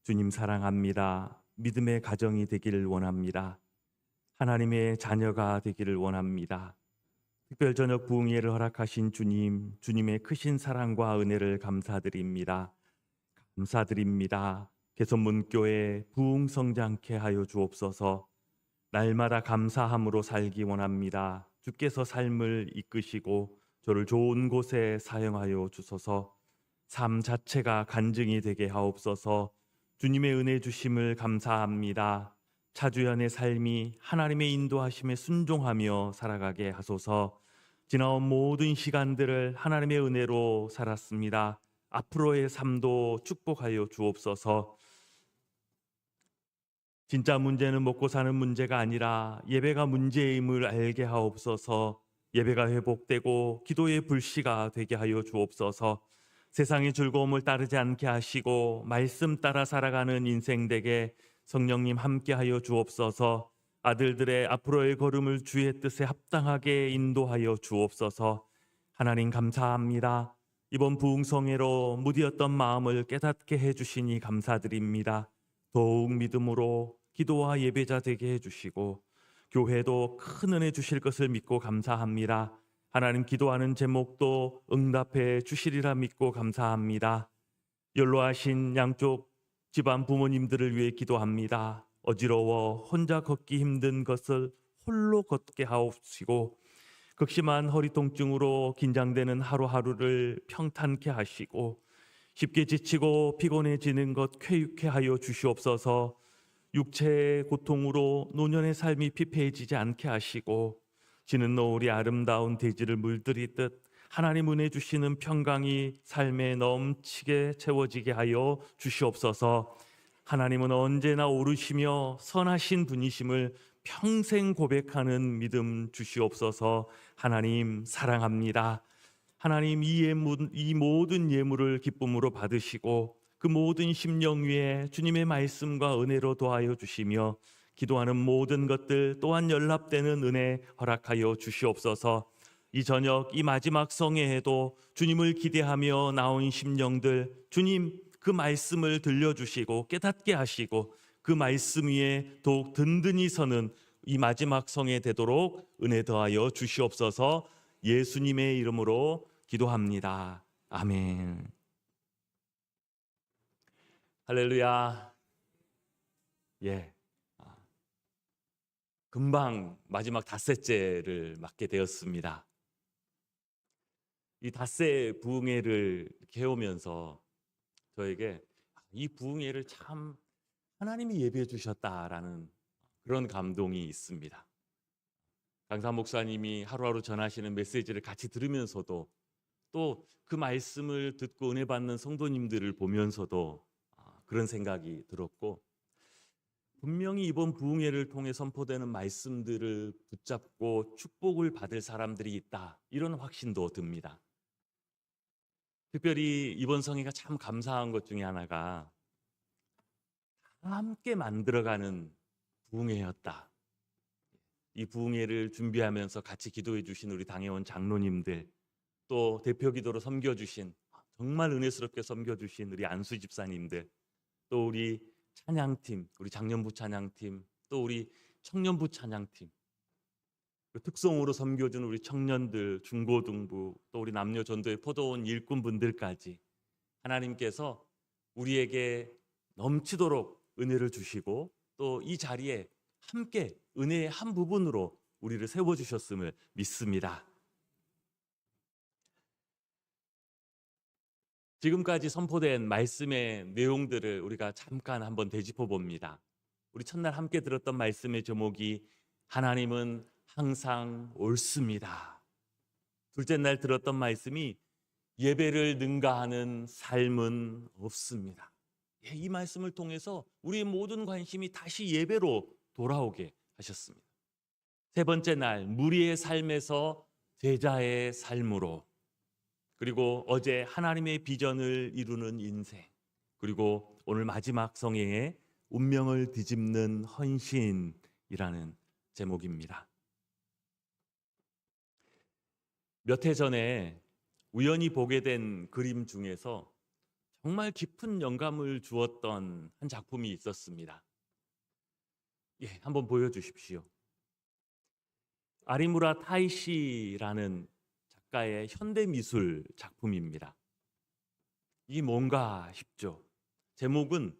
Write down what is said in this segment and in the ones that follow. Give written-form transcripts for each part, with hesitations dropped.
주님 사랑합니다. 믿음의 가정이 되기를 원합니다. 하나님의 자녀가 되기를 원합니다. 특별 저녁 부흥회를 허락하신 주님, 주님의 크신 사랑과 은혜를 감사드립니다. 감사드립니다. 개선문교회 부흥 성장케 하여 주옵소서. 날마다 감사함으로 살기 원합니다. 주께서 삶을 이끄시고 저를 좋은 곳에 사용하여 주소서. 삶 자체가 간증이 되게 하옵소서. 주님의 은혜 주심을 감사합니다. 차주연의 삶이 하나님의 인도하심에 순종하며 살아가게 하소서. 지나온 모든 시간들을 하나님의 은혜로 살았습니다. 앞으로의 삶도 축복하여 주옵소서. 진짜 문제는 먹고 사는 문제가 아니라 예배가 문제임을 알게 하옵소서. 예배가 회복되고 기도의 불씨가 되게 하여 주옵소서. 세상의 즐거움을 따르지 않게 하시고 말씀 따라 살아가는 인생 되게 성령님 함께하여 주옵소서. 아들들의 앞으로의 걸음을 주의 뜻에 합당하게 인도하여 주옵소서. 하나님 감사합니다. 이번 부흥성회로 무디었던 마음을 깨닫게 해주시니 감사드립니다. 더욱 믿음으로 기도와 예배자 되게 해주시고 교회도 큰 은혜 주실 것을 믿고 감사합니다. 하나님 기도하는 제목도 응답해 주시리라 믿고 감사합니다. 연로하신 양쪽 집안 부모님들을 위해 기도합니다. 어지러워 혼자 걷기 힘든 것을 홀로 걷게 하옵시고 극심한 허리 통증으로 긴장되는 하루하루를 평탄케 하시고 쉽게 지치고 피곤해지는 것 쾌유케 하여 주시옵소서. 육체의 고통으로 노년의 삶이 피폐해지지 않게 하시고 지는 노을이 아름다운 대지를 물들이듯 하나님 은혜 주시는 평강이 삶에 넘치게 채워지게 하여 주시옵소서. 하나님은 언제나 오르시며 선하신 분이심을 평생 고백하는 믿음 주시옵소서. 하나님 사랑합니다. 하나님 이 모든 예물을 기쁨으로 받으시고 그 모든 심령 위에 주님의 말씀과 은혜로 도하여 주시며 기도하는 모든 것들 또한 연합되는 은혜 허락하여 주시옵소서. 이 저녁 이 마지막 성회에도 주님을 기대하며 나온 심령들 주님 그 말씀을 들려주시고 깨닫게 하시고 그 말씀 위에 더욱 든든히 서는 이 마지막 성회 되도록 은혜 더하여 주시옵소서. 예수님의 이름으로 기도합니다. 아멘. 할렐루야. 예. 금방 마지막 닷새째를 맞게 되었습니다. 이 닷새 부흥회를 이렇게 해오면서 저에게 이 부흥회를 참 하나님이 예배해 주셨다라는 그런 감동이 있습니다. 강사 목사님이 하루하루 전하시는 메시지를 같이 들으면서도 또 그 말씀을 듣고 은혜 받는 성도님들을 보면서도 그런 생각이 들었고 분명히 이번 부흥회를 통해 선포되는 말씀들을 붙잡고 축복을 받을 사람들이 있다. 이런 확신도 듭니다. 특별히 이번 성회가 참 감사한 것 중에 하나가 함께 만들어가는 부흥회였다. 이 부흥회를 준비하면서 같이 기도해 주신 우리 당회원 장로님들 또 대표 기도로 섬겨주신 정말 은혜스럽게 섬겨주신 우리 안수 집사님들 또 우리 찬양팀, 우리 장년부 찬양팀, 또 우리 청년부 찬양팀, 특성으로 섬겨준 우리 청년들, 중고등부, 또 우리 남녀 전도의 포도원 일꾼분들까지 하나님께서 우리에게 넘치도록 은혜를 주시고 또 이 자리에 함께 은혜의 한 부분으로 우리를 세워주셨음을 믿습니다. 지금까지 선포된 말씀의 내용들을 우리가 잠깐 한번 되짚어 봅니다. 우리 첫날 함께 들었던 말씀의 제목이 하나님은 항상 옳습니다. 둘째 날 들었던 말씀이 예배를 능가하는 삶은 없습니다. 이 말씀을 통해서 우리의 모든 관심이 다시 예배로 돌아오게 하셨습니다. 세 번째 날 무리의 삶에서 제자의 삶으로, 그리고 어제 하나님의 비전을 이루는 인생, 그리고 오늘 마지막 성회의 운명을 뒤집는 헌신이라는 제목입니다. 몇 해 전에 우연히 보게 된 그림 중에서 정말 깊은 영감을 주었던 한 작품이 있었습니다. 한번 보여주십시오. 아리무라 타이시라는 작가의 현대미술 작품입니다. 이게 뭔가 싶죠? 제목은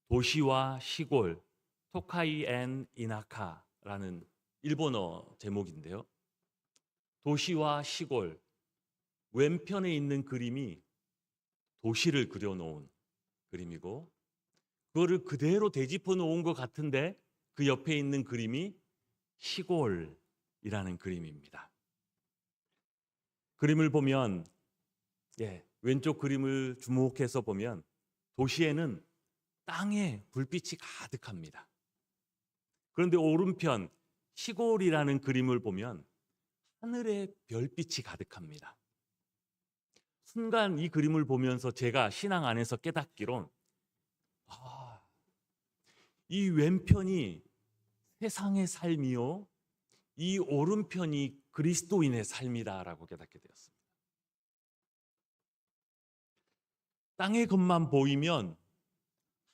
도시와 시골, 토카이 앤 이나카라는 일본어 제목인데요. 도시와 시골, 왼편에 있는 그림이 도시를 그려놓은 그림이고, 그거를 그대로 되짚어 놓은 것 같은데 그 옆에 있는 그림이 시골이라는 그림입니다. 그림을 보면, 왼쪽 그림을 주목해서 보면 도시에는 땅에 불빛이 가득합니다. 그런데 오른편 시골이라는 그림을 보면 하늘에 별빛이 가득합니다. 순간 이 그림을 보면서 제가 신앙 안에서 깨닫기론, 이 왼편이 세상의 삶이요, 이 오른편이 그리스도인의 삶이다라고 깨닫게 되었습니다. 땅의 것만 보이면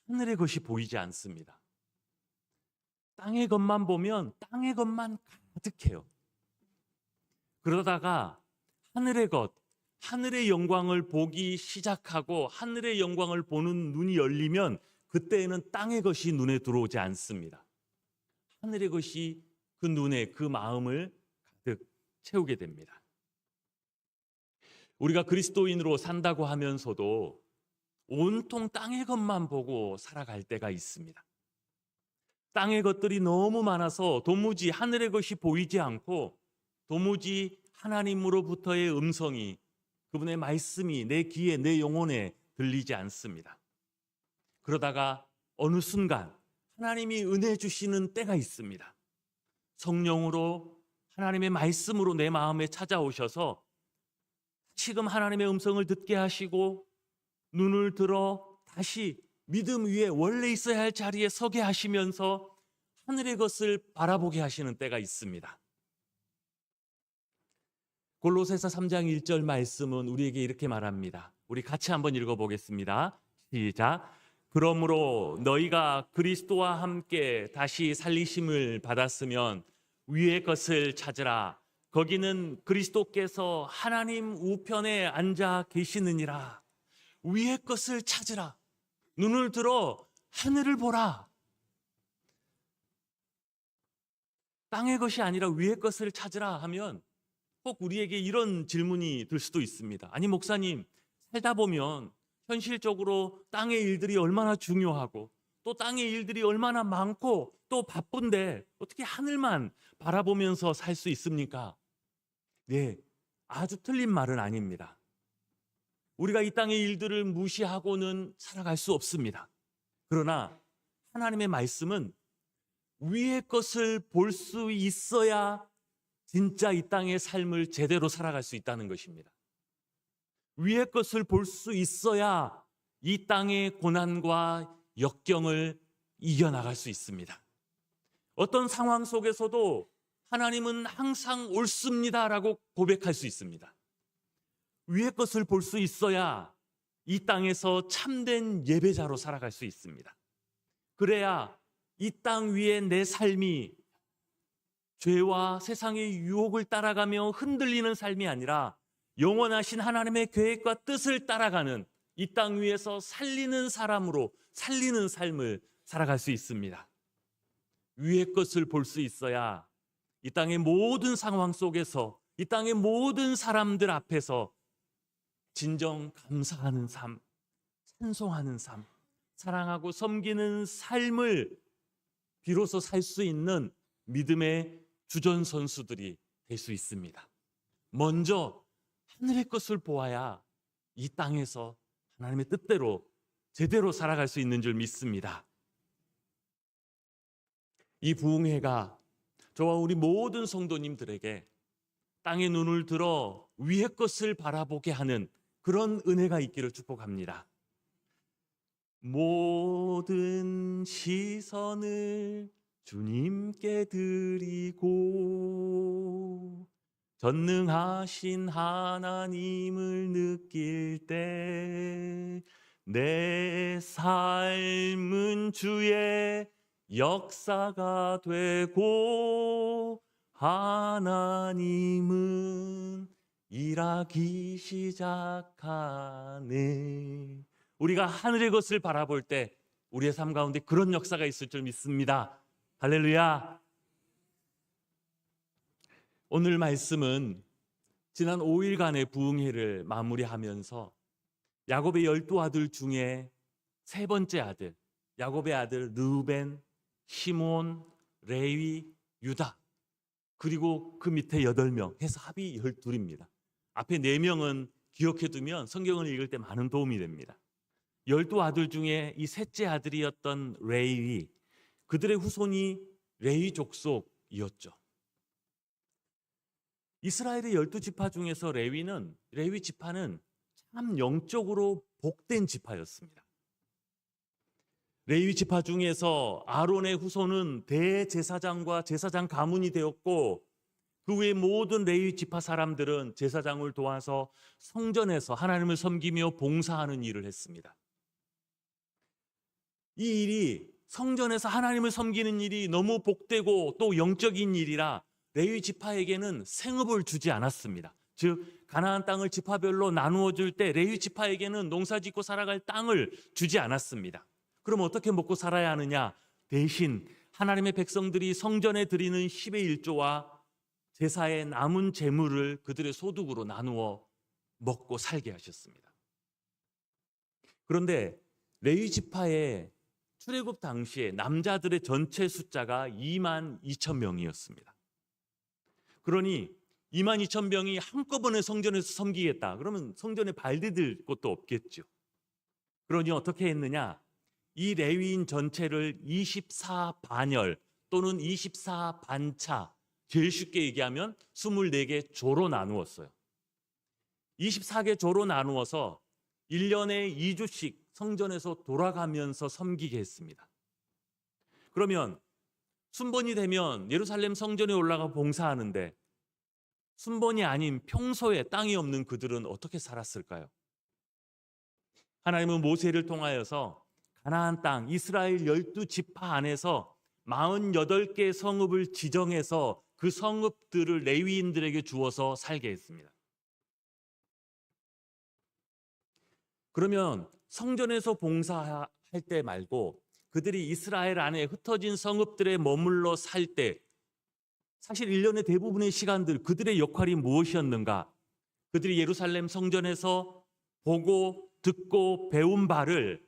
하늘의 것이 보이지 않습니다. 땅의 것만 보면 땅의 것만 가득해요. 그러다가 하늘의 것, 하늘의 영광을 보기 시작하고 하늘의 영광을 보는 눈이 열리면 그때에는 땅의 것이 눈에 들어오지 않습니다. 하늘의 것이 그 눈에, 그 마음을 가득 채우게 됩니다. 우리가 그리스도인으로 산다고 하면서도 온통 땅의 것만 보고 살아갈 때가 있습니다. 땅의 것들이 너무 많아서 도무지 하늘의 것이 보이지 않고, 도무지 하나님으로부터의 음성이, 그분의 말씀이 내 귀에, 내 영혼에 들리지 않습니다. 그러다가 어느 순간 하나님이 은혜 주시는 때가 있습니다. 성령으로, 하나님의 말씀으로 내 마음에 찾아오셔서 지금 하나님의 음성을 듣게 하시고 눈을 들어 다시 믿음 위에 원래 있어야 할 자리에 서게 하시면서 하늘의 것을 바라보게 하시는 때가 있습니다. 골로새서 3장 1절 말씀은 우리에게 이렇게 말합니다. 우리 같이 한번 읽어보겠습니다. 시작. 그러므로 너희가 그리스도와 함께 다시 살리심을 받았으면 위의 것을 찾으라. 거기는 그리스도께서 하나님 우편에 앉아 계시느니라. 위의 것을 찾으라. 눈을 들어 하늘을 보라. 땅의 것이 아니라 위의 것을 찾으라 하면 꼭 우리에게 이런 질문이 들 수도 있습니다. 아니 목사님, 살다 보면 현실적으로 땅의 일들이 얼마나 중요하고 또 땅의 일들이 얼마나 많고 또 바쁜데 어떻게 하늘만 바라보면서 살 수 있습니까? 네, 아주 틀린 말은 아닙니다. 우리가 이 땅의 일들을 무시하고는 살아갈 수 없습니다. 그러나 하나님의 말씀은 위의 것을 볼 수 있어야 진짜 이 땅의 삶을 제대로 살아갈 수 있다는 것입니다. 위의 것을 볼 수 있어야 이 땅의 고난과 역경을 이겨나갈 수 있습니다. 어떤 상황 속에서도 하나님은 항상 옳습니다라고 고백할 수 있습니다. 위의 것을 볼 수 있어야 이 땅에서 참된 예배자로 살아갈 수 있습니다. 그래야 이 땅 위에 내 삶이 죄와 세상의 유혹을 따라가며 흔들리는 삶이 아니라 영원하신 하나님의 계획과 뜻을 따라가는 이 땅 위에서 살리는 사람으로 살리는 삶을 살아갈 수 있습니다. 위의 것을 볼 수 있어야 이 땅의 모든 상황 속에서, 이 땅의 모든 사람들 앞에서 진정 감사하는 삶, 찬송하는 삶, 사랑하고 섬기는 삶을 비로소 살 수 있는 믿음의 주전 선수들이 될 수 있습니다. 먼저 하늘의 것을 보아야 이 땅에서 하나님의 뜻대로 제대로 살아갈 수 있는 줄 믿습니다. 이 부흥회가 저와 우리 모든 성도님들에게 땅의 눈을 들어 위의 것을 바라보게 하는 그런 은혜가 있기를 축복합니다. 모든 시선을 주님께 드리고 전능하신 하나님을 느낄 때 내 삶은 주의 역사가 되고 하나님은 일하기 시작하네. 우리가 하늘의 것을 바라볼 때 우리의 삶 가운데 그런 역사가 있을 줄 믿습니다. 할렐루야. 오늘 말씀은 지난 5일간의 부흥회를 마무리하면서 야곱의 12아들 중에 세 번째 아들, 야곱의 아들 르우벤, 시몬, 레위, 유다, 그리고 그 밑에 8명 해서 합이 12입니다. 앞에 4명은 기억해두면 성경을 읽을 때 많은 도움이 됩니다. 12아들 중에 이 셋째 아들이었던 레위, 그들의 후손이 레위 족속이었죠. 이스라엘의 12지파 중에서 레위 지파는 참 영적으로 복된 지파였습니다. 레위 지파 중에서 아론의 후손은 대제사장과 제사장 가문이 되었고, 그 외 모든 레위 지파 사람들은 제사장을 도와서 성전에서 하나님을 섬기며 봉사하는 일을 했습니다. 이 일이, 성전에서 하나님을 섬기는 일이 너무 복되고 또 영적인 일이라 레위 지파에게는 생업을 주지 않았습니다. 즉 가나안 땅을 지파별로 나누어 줄 때 레위 지파에게는 농사짓고 살아갈 땅을 주지 않았습니다. 그럼 어떻게 먹고 살아야 하느냐? 대신 하나님의 백성들이 성전에 드리는 10의 1조와 제사의 남은 재물을 그들의 소득으로 나누어 먹고 살게 하셨습니다. 그런데 레위 지파의 출애굽 당시에 남자들의 전체 숫자가 22,000명이었습니다. 그러니 22,000명이 한꺼번에 성전에서 섬기겠다. 그러면 성전에 발 디딜 곳도 없겠죠. 그러니 어떻게 했느냐? 이 레위인 전체를 24반열 또는 24반차, 제일 쉽게 얘기하면 24개 조로 나누었어요. 24개 조로 나누어서 1년에 2주씩 성전에서 돌아가면서 섬기게 했습니다. 그러면 순번이 되면 예루살렘 성전에 올라가 봉사하는데, 순번이 아닌 평소에 땅이 없는 그들은 어떻게 살았을까요? 하나님은 모세를 통하여서 가나안 땅 이스라엘 12지파 안에서 48개 성읍을 지정해서 그 성읍들을 레위인들에게 주어서 살게 했습니다. 그러면 성전에서 봉사할 때 말고 그들이 이스라엘 안에 흩어진 성읍들에 머물러 살 때 사실 1년의 대부분의 시간들 그들의 역할이 무엇이었는가? 그들이 예루살렘 성전에서 보고 듣고 배운 바를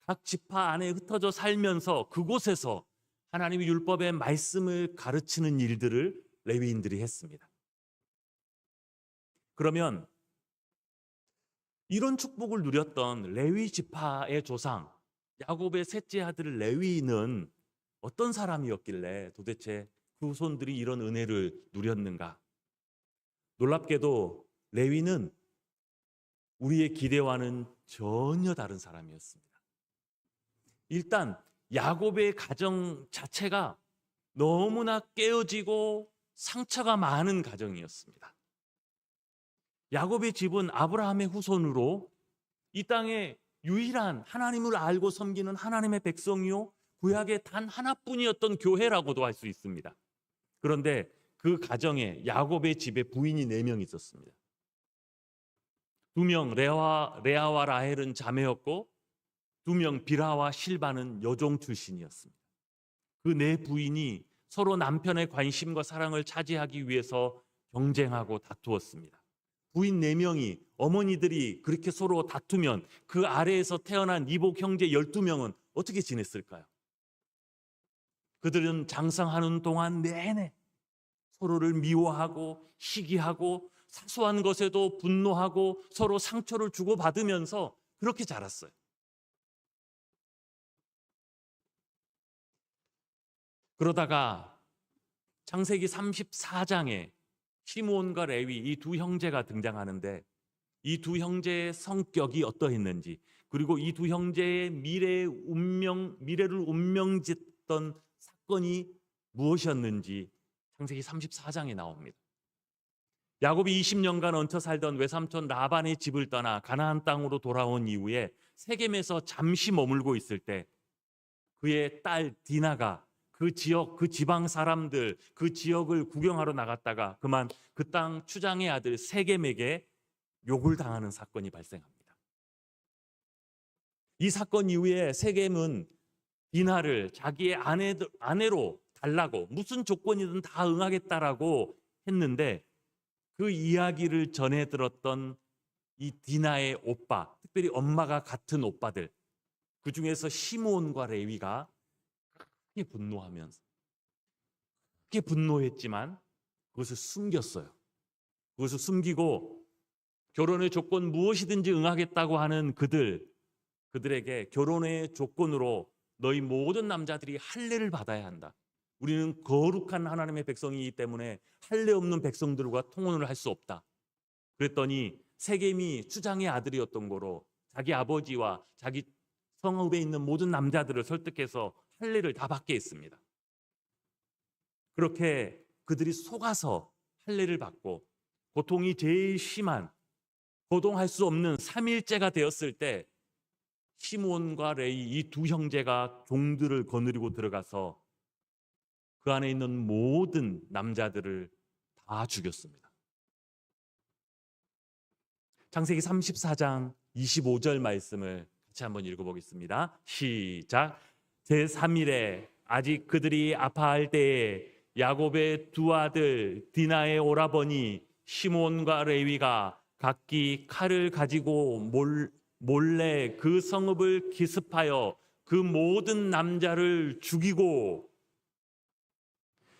각 지파 안에 흩어져 살면서 그곳에서 하나님의 율법의 말씀을 가르치는 일들을 레위인들이 했습니다. 그러면 이런 축복을 누렸던 레위 지파의 조상 야곱의 셋째 아들 레위는 어떤 사람이었길래 도대체 그 후손들이 이런 은혜를 누렸는가? 놀랍게도 레위는 우리의 기대와는 전혀 다른 사람이었습니다. 일단 야곱의 가정 자체가 너무나 깨어지고 상처가 많은 가정이었습니다. 야곱의 집은 아브라함의 후손으로 이 땅에 유일한 하나님을 알고 섬기는 하나님의 백성이요, 구약의 단 하나뿐이었던 교회라고도 할 수 있습니다. 그런데 그 가정에 야곱의 집에 부인이 4명 있었습니다. 2명 레아와 라헬은 자매였고 2명 빌하와 실바는 여종 출신이었습니다. 그 4부인이 서로 남편의 관심과 사랑을 차지하기 위해서 경쟁하고 다투었습니다. 부인 4명이, 어머니들이 그렇게 서로 다투면 그 아래에서 태어난 이복 형제 12명은 어떻게 지냈을까요? 그들은 장성하는 동안 내내 서로를 미워하고 시기하고 사소한 것에도 분노하고 서로 상처를 주고받으면서 그렇게 자랐어요. 그러다가 창세기 34장에 시므온과 레위 이 2 형제가 등장하는데, 이 2 형제의 성격이 어떠했는지, 그리고 이 2 형제의 미래를 운명짓던 사건이 무엇이었는지 창세기 34장에 나옵니다. 야곱이 20년간 얹혀 살던 외삼촌 라반의 집을 떠나 가나안 땅으로 돌아온 이후에 세겜에서 잠시 머물고 있을 때 그의 딸 디나가 그 지역, 그 지방 사람들, 그 지역을 구경하러 나갔다가 그만 그 땅 추장의 아들 세겜에게 욕을 당하는 사건이 발생합니다. 이 사건 이후에 세겜은 디나를 자기의 아내로 달라고 무슨 조건이든 다 응하겠다라고 했는데 그 이야기를 전해 들었던 이 디나의 오빠, 특별히 엄마가 같은 오빠들, 그 중에서 시므온과 레위가 크게 분노했지만 그것을 숨겼어요. 그것을 숨기고 결혼의 조건 무엇이든지 응하겠다고 하는 그들에게 결혼의 조건으로 너희 모든 남자들이 할례를 받아야 한다. 우리는 거룩한 하나님의 백성이기 때문에 할례 없는 백성들과 통혼을 할 수 없다. 그랬더니 세겜이 추장의 아들이었던 거로 자기 아버지와 자기 성읍에 있는 모든 남자들을 설득해서 할례를 다 받게 했습니다. 그렇게 그들이 속아서 할례를 받고 고통이 제일 심한 거동할 수 없는 3일째가 되었을 때 시므온과 레위 이 두 형제가 종들을 거느리고 들어가서 그 안에 있는 모든 남자들을 다 죽였습니다. 창세기 34장 25절 말씀을 같이 한번 읽어보겠습니다. 시작. 제3일에 아직 그들이 아파할 때에 야곱의 두 아들 디나의 오라버니 시므온과 레위가 각기 칼을 가지고 몰래 그 성읍을 기습하여 그 모든 남자를 죽이고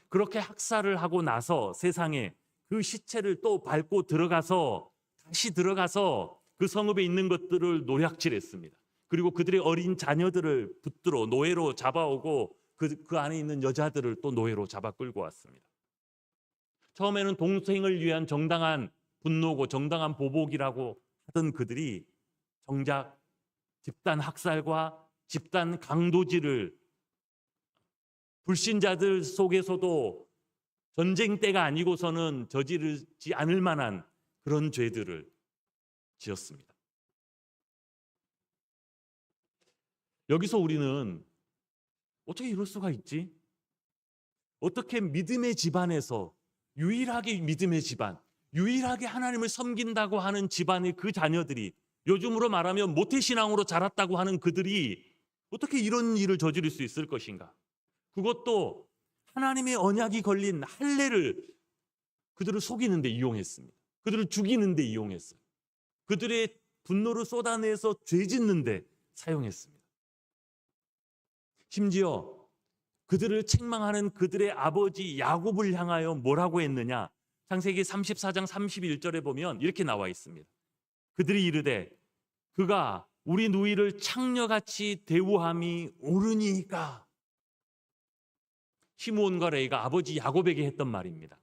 그렇게 학살을 하고 나서 세상에 그 시체를 또 밟고 다시 들어가서 그 성읍에 있는 것들을 노략질했습니다. 그리고 그들의 어린 자녀들을 붙들어 노예로 잡아오고 그 안에 있는 여자들을 또 노예로 잡아 끌고 왔습니다. 처음에는 동생을 위한 정당한 분노고 정당한 보복이라고 하던 그들이 정작 집단 학살과 집단 강도질을 불신자들 속에서도 전쟁 때가 아니고서는 저지르지 않을 만한 그런 죄들을 지었습니다. 여기서 우리는 어떻게 이럴 수가 있지? 어떻게 믿음의 집안에서 유일하게 믿음의 집안, 유일하게 하나님을 섬긴다고 하는 집안의 그 자녀들이 요즘으로 말하면 모태신앙으로 자랐다고 하는 그들이 어떻게 이런 일을 저지를 수 있을 것인가? 그것도 하나님의 언약이 걸린 할례를 그들을 속이는 데 이용했습니다. 그들을 죽이는 데 이용했어요. 그들의 분노를 쏟아내서 죄 짓는 데 사용했습니다. 심지어 그들을 책망하는 그들의 아버지 야곱을 향하여 뭐라고 했느냐? 창세기 34장 31절에 보면 이렇게 나와 있습니다. 그들이 이르되 그가 우리 누이를 창녀같이 대우함이 옳으니까. 시므온과 레위가 아버지 야곱에게 했던 말입니다.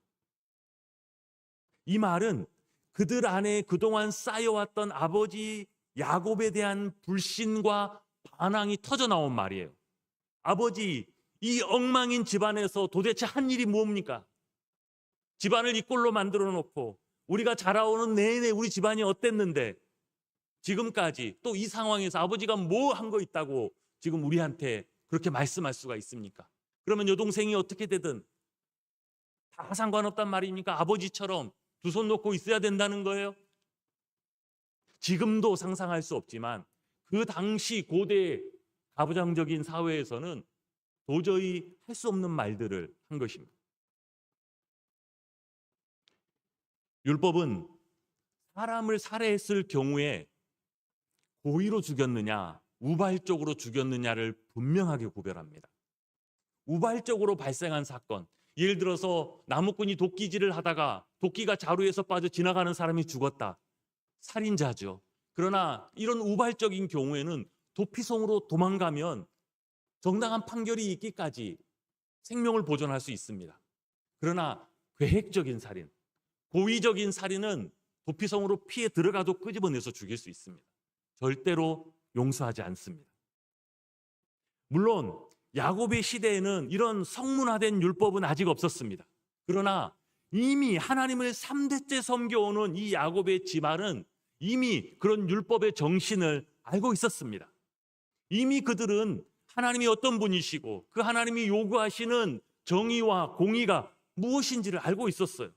이 말은 그들 안에 그동안 쌓여왔던 아버지 야곱에 대한 불신과 반항이 터져나온 말이에요. 아버지, 이 엉망인 집안에서 도대체 한 일이 뭡니까? 집안을 이 꼴로 만들어 놓고 우리가 자라오는 내내 우리 집안이 어땠는데 지금까지 또 이 상황에서 아버지가 뭐 한 거 있다고 지금 우리한테 그렇게 말씀할 수가 있습니까? 그러면 여동생이 어떻게 되든 다 상관없단 말입니까? 아버지처럼 두 손 놓고 있어야 된다는 거예요? 지금도 상상할 수 없지만 그 당시 고대 가부장적인 사회에서는 도저히 할 수 없는 말들을 한 것입니다. 율법은 사람을 살해했을 경우에 고의로 죽였느냐, 우발적으로 죽였느냐를 분명하게 구별합니다. 우발적으로 발생한 사건, 예를 들어서 나무꾼이 도끼질을 하다가 도끼가 자루에서 빠져 지나가는 사람이 죽었다. 살인자죠. 그러나 이런 우발적인 경우에는 도피성으로 도망가면 정당한 판결이 있기까지 생명을 보존할 수 있습니다. 그러나 계획적인 살인, 고의적인 살인은 도피성으로 피해 들어가도 끄집어내서 죽일 수 있습니다. 절대로 용서하지 않습니다. 물론 야곱의 시대에는 이런 성문화된 율법은 아직 없었습니다. 그러나 이미 하나님을 3대째 섬겨오는 이 야곱의 집안은 이미 그런 율법의 정신을 알고 있었습니다. 이미 그들은 하나님이 어떤 분이시고 그 하나님이 요구하시는 정의와 공의가 무엇인지를 알고 있었어요.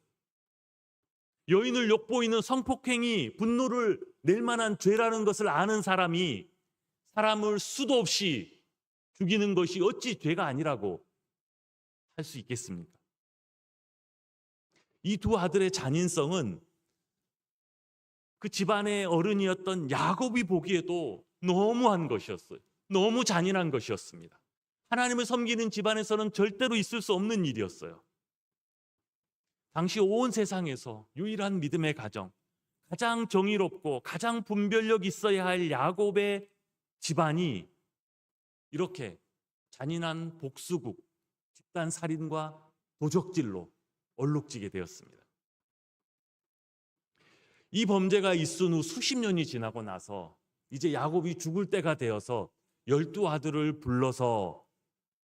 여인을 욕보이는 성폭행이 분노를 낼 만한 죄라는 것을 아는 사람이 사람을 수도 없이 죽이는 것이 어찌 죄가 아니라고 할 수 있겠습니까? 이 두 아들의 잔인성은 그 집안의 어른이었던 야곱이 보기에도 너무한 것이었어요. 너무 잔인한 것이었습니다. 하나님을 섬기는 집안에서는 절대로 있을 수 없는 일이었어요. 당시 온 세상에서 유일한 믿음의 가정, 가장 정의롭고 가장 분별력 있어야 할 야곱의 집안이 이렇게 잔인한 복수국, 집단 살인과 도적질로 얼룩지게 되었습니다. 이 범죄가 있은 후 수십 년이 지나고 나서 이제 야곱이 죽을 때가 되어서 12아들을 불러서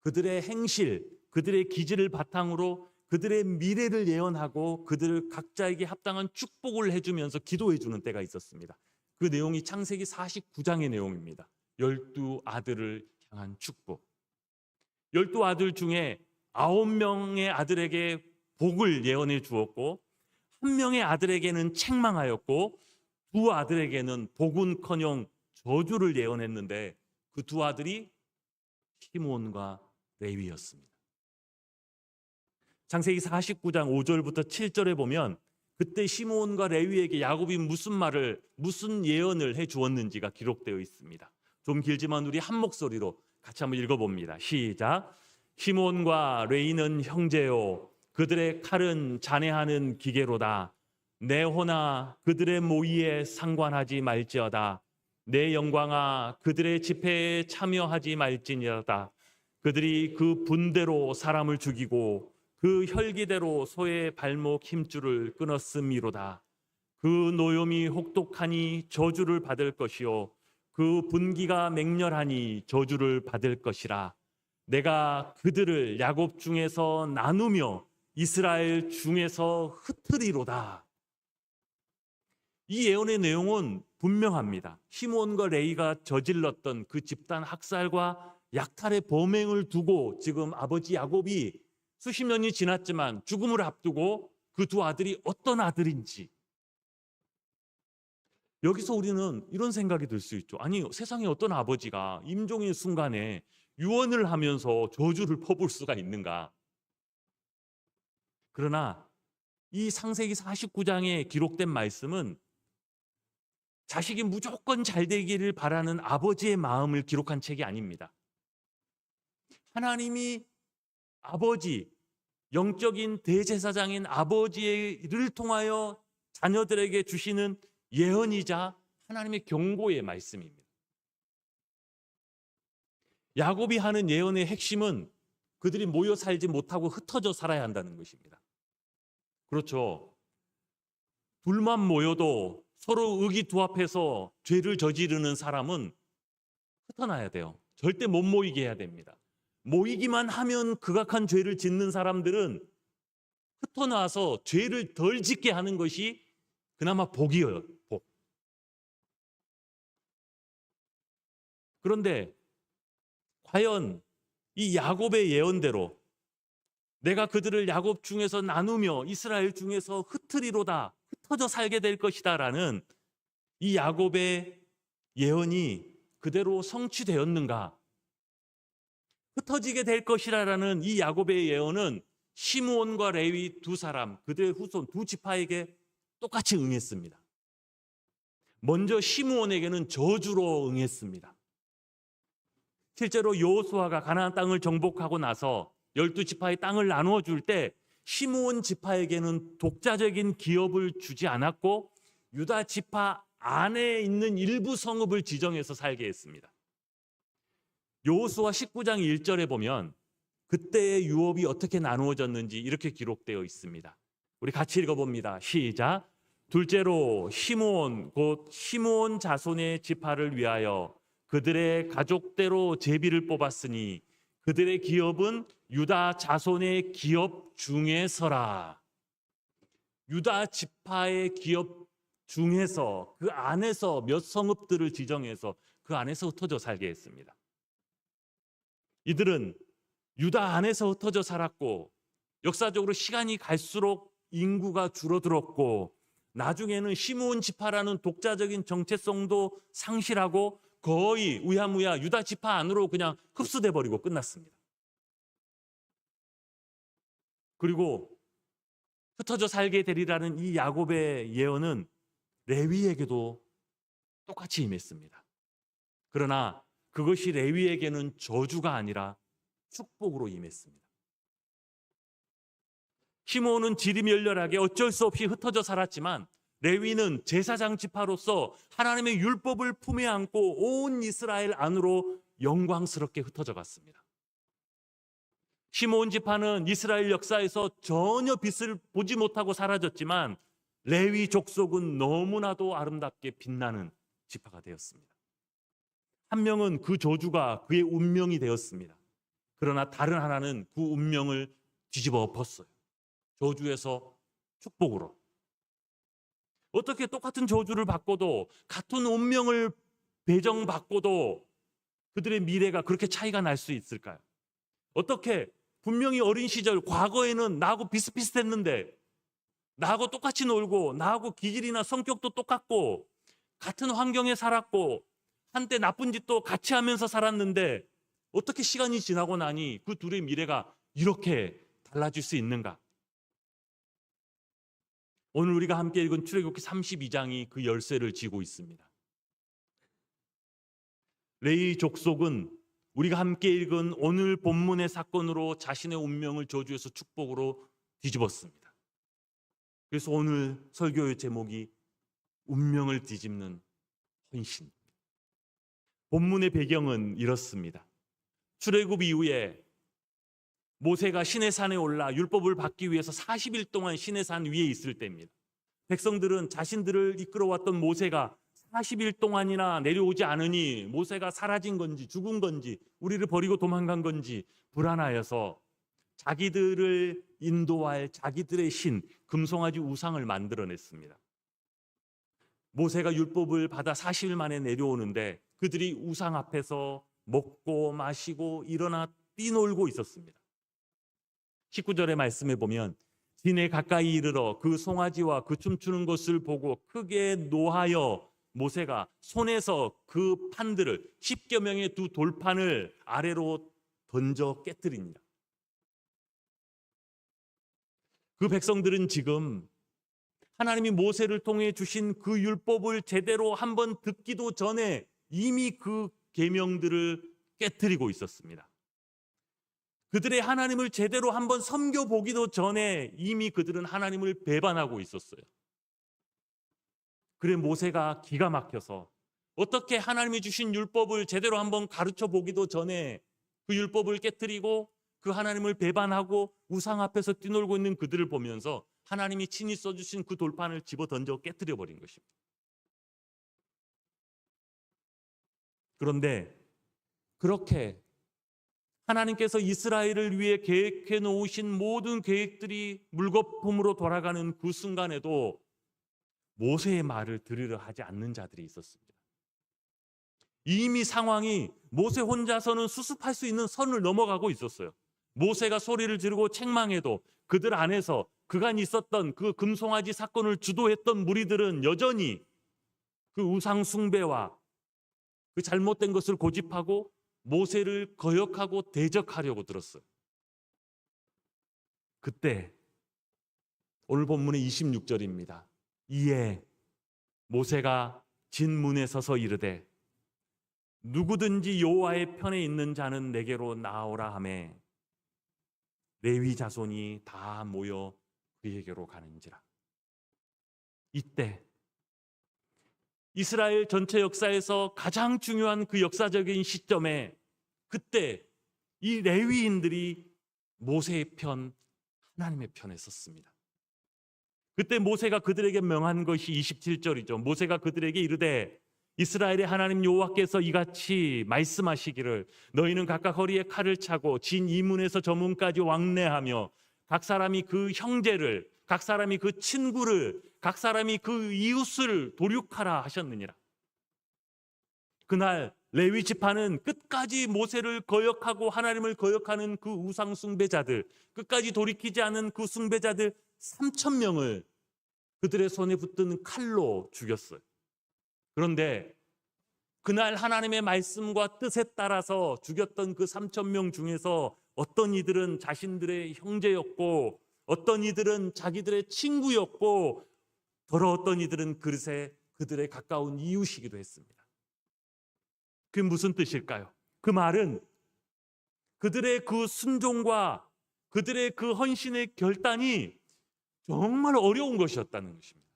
그들의 행실, 그들의 기질을 바탕으로 그들의 미래를 예언하고 그들 각자에게 합당한 축복을 해주면서 기도해 주는 때가 있었습니다. 그 내용이 창세기 49장의 내용입니다. 12아들을 향한 축복. 12아들 중에 9명의 아들에게 복을 예언해 주었고 1명의 아들에게는 책망하였고 2아들에게는 복은커녕 저주를 예언했는데 그 2아들이 시므온과 레위였습니다. 창세기 49장 5절부터 7절에 보면 그때 시므온과 레위에게 야곱이 무슨 예언을 해 주었는지가 기록되어 있습니다. 좀 길지만 우리 한 목소리로 같이 한번 읽어봅니다. 시작. 시므온과 레위는 형제요 그들의 칼은 잔해하는 기계로다. 내 호나 그들의 모의에 상관하지 말지어다. 내 영광아 그들의 집회에 참여하지 말지니어다. 그들이 그 분대로 사람을 죽이고 그 혈기대로 소의 발목 힘줄을 끊었음이로다. 그 노염이 혹독하니 저주를 받을 것이요 그 분기가 맹렬하니 저주를 받을 것이라. 내가 그들을 야곱 중에서 나누며 이스라엘 중에서 흩으리로다. 이 예언의 내용은 분명합니다. 시므온과 레위가 저질렀던 그 집단 학살과 약탈의 범행을 두고 지금 아버지 야곱이 수십 년이 지났지만 죽음을 앞두고 그 2아들이 어떤 아들인지 여기서 우리는 이런 생각이 들 수 있죠. 아니 세상에 어떤 아버지가 임종의 순간에 유언을 하면서 저주를 퍼부을 수가 있는가? 그러나 이 창세기 49장에 기록된 말씀은 자식이 무조건 잘 되기를 바라는 아버지의 마음을 기록한 책이 아닙니다. 하나님이 아버지, 영적인 대제사장인 아버지를 통하여 자녀들에게 주시는 예언이자 하나님의 경고의 말씀입니다. 야곱이 하는 예언의 핵심은 그들이 모여 살지 못하고 흩어져 살아야 한다는 것입니다. 그렇죠. 둘만 모여도 서로 의기투합해서 죄를 저지르는 사람은 흩어나야 돼요. 절대 못 모이게 해야 됩니다. 모이기만 하면 극악한 죄를 짓는 사람들은 흩어나와서 죄를 덜 짓게 하는 것이 그나마 복이에요. 복. 그런데 과연 이 야곱의 예언대로 내가 그들을 야곱 중에서 나누며 이스라엘 중에서 흩으리로다, 흩어져 살게 될 것이다 라는 이 야곱의 예언이 그대로 성취되었는가? 흩어지게 될 것이라는 이 야곱의 예언은 시므온과 레위 2사람, 그들의 후손 2지파에게 똑같이 응했습니다. 먼저 시므온에게는 저주로 응했습니다. 실제로 여호수아가 가나안 땅을 정복하고 나서 12지파의 땅을 나누어 줄 때 시므온 지파에게는 독자적인 기업을 주지 않았고 유다 지파 안에 있는 일부 성읍을 지정해서 살게 했습니다. 여호수아 19장 1절에 보면 그때의 유업이 어떻게 나누어졌는지 이렇게 기록되어 있습니다. 우리 같이 읽어봅니다. 시작. 둘째로 시므온 곧 시므온 자손의 지파를 위하여 그들의 가족대로 제비를 뽑았으니 그들의 기업은 유다 자손의 기업 중에서라. 유다 지파의 기업 중에서 그 안에서 몇 성읍들을 지정해서 그 안에서 흩어져 살게 했습니다. 이들은 유다 안에서 흩어져 살았고 역사적으로 시간이 갈수록 인구가 줄어들었고 나중에는 시므온 지파라는 독자적인 정체성도 상실하고 거의 우야무야 유다 지파 안으로 그냥 흡수돼 버리고 끝났습니다. 그리고 흩어져 살게 되리라는 이 야곱의 예언은 레위에게도 똑같이 임했습니다. 그러나 그것이 레위에게는 저주가 아니라 축복으로 임했습니다. 시므온은 질이 멸렬하게 어쩔 수 없이 흩어져 살았지만 레위는 제사장 지파로서 하나님의 율법을 품에 안고 온 이스라엘 안으로 영광스럽게 흩어져 갔습니다. 시므온 지파는 이스라엘 역사에서 전혀 빛을 보지 못하고 사라졌지만 레위 족속은 너무나도 아름답게 빛나는 지파가 되었습니다. 한 명은 그 저주가 그의 운명이 되었습니다. 그러나 다른 하나는 그 운명을 뒤집어 엎었어요. 저주에서 축복으로. 어떻게 똑같은 저주를 받고도 같은 운명을 배정받고도 그들의 미래가 그렇게 차이가 날 수 있을까요? 어떻게 분명히 어린 시절 과거에는 나하고 비슷비슷했는데 나하고 똑같이 놀고 나하고 기질이나 성격도 똑같고 같은 환경에 살았고 한때 나쁜 짓도 같이 하면서 살았는데 어떻게 시간이 지나고 나니 그 둘의 미래가 이렇게 달라질 수 있는가? 오늘 우리가 함께 읽은 출애굽기 32장이 그 열쇠를 쥐고 있습니다. 레위 족속은 우리가 함께 읽은 오늘 본문의 사건으로 자신의 운명을 저주에서 축복으로 뒤집었습니다. 그래서 오늘 설교의 제목이 운명을 뒤집는 헌신. 본문의 배경은 이렇습니다. 출애굽 이후에 모세가 시내산에 올라 율법을 받기 위해서 40일 동안 시내산 위에 있을 때입니다. 백성들은 자신들을 이끌어왔던 모세가 40일 동안이나 내려오지 않으니 모세가 사라진 건지 죽은 건지 우리를 버리고 도망간 건지 불안하여서 자기들을 인도할 자기들의 신 금송아지 우상을 만들어냈습니다. 모세가 율법을 받아 40일 만에 내려오는데 그들이 우상 앞에서 먹고 마시고 일어나 뛰놀고 있었습니다. 19절의 말씀에 보면 진에 가까이 이르러 그 송아지와 그 춤추는 것을 보고 크게 노하여 모세가 손에서 그 판들을 10여 명의 두 돌판을 아래로 던져 깨뜨립니다. 그 백성들은 지금 하나님이 모세를 통해 주신 그 율법을 제대로 한번 듣기도 전에 이미 그 계명들을 깨뜨리고 있었습니다. 그들의 하나님을 제대로 한번 섬겨보기도 전에 이미 그들은 하나님을 배반하고 있었어요. 그래 모세가 기가 막혀서 어떻게 하나님이 주신 율법을 제대로 한번 가르쳐 보기도 전에 그 율법을 깨뜨리고 그 하나님을 배반하고 우상 앞에서 뛰놀고 있는 그들을 보면서 하나님이 친히 써주신 그 돌판을 집어 던져 깨뜨려 버린 것입니다. 그런데 그렇게 하나님께서 이스라엘을 위해 계획해 놓으신 모든 계획들이 물거품으로 돌아가는 그 순간에도 모세의 말을 들으려 하지 않는 자들이 있었습니다. 이미 상황이 모세 혼자서는 수습할 수 있는 선을 넘어가고 있었어요. 모세가 소리를 지르고 책망해도 그들 안에서 그간 있었던 그 금송아지 사건을 주도했던 무리들은 여전히 그 우상 숭배와 그 잘못된 것을 고집하고 모세를 거역하고 대적하려고 들었어요. 그때 오늘 본문의 26절입니다. 이에 모세가 진문에 서서 이르되 누구든지 여호와의 편에 있는 자는 내게로 나오라 하매 레위 자손이 다 모여 그에게로 가는지라. 이때 이스라엘 전체 역사에서 가장 중요한 그 역사적인 시점에 그때 이 레위인들이 모세의 편, 하나님의 편에 섰습니다. 그때 모세가 그들에게 명한 것이 27절이죠. 모세가 그들에게 이르되 이스라엘의 하나님 여호와께서 이같이 말씀하시기를 너희는 각각 허리에 칼을 차고 진 이문에서 저 문까지 왕래하며 각 사람이 그 형제를 각 사람이 그 친구를, 각 사람이 그 이웃을 도륙하라 하셨느니라. 그날 레위 지파는 끝까지 모세를 거역하고 하나님을 거역하는 그 우상 숭배자들, 끝까지 돌이키지 않은 그 숭배자들 3천 명을 그들의 손에 붙든 칼로 죽였어요. 그런데 그날 하나님의 말씀과 뜻에 따라서 죽였던 그 3천 명 중에서 어떤 이들은 자신들의 형제였고, 어떤 이들은 자기들의 친구였고, 더러웠던 이들은 그릇에 그들의 가까운 이웃이기도 했습니다. 그게 무슨 뜻일까요? 그 말은 그들의 그 순종과 그들의 그 헌신의 결단이 정말 어려운 것이었다는 것입니다.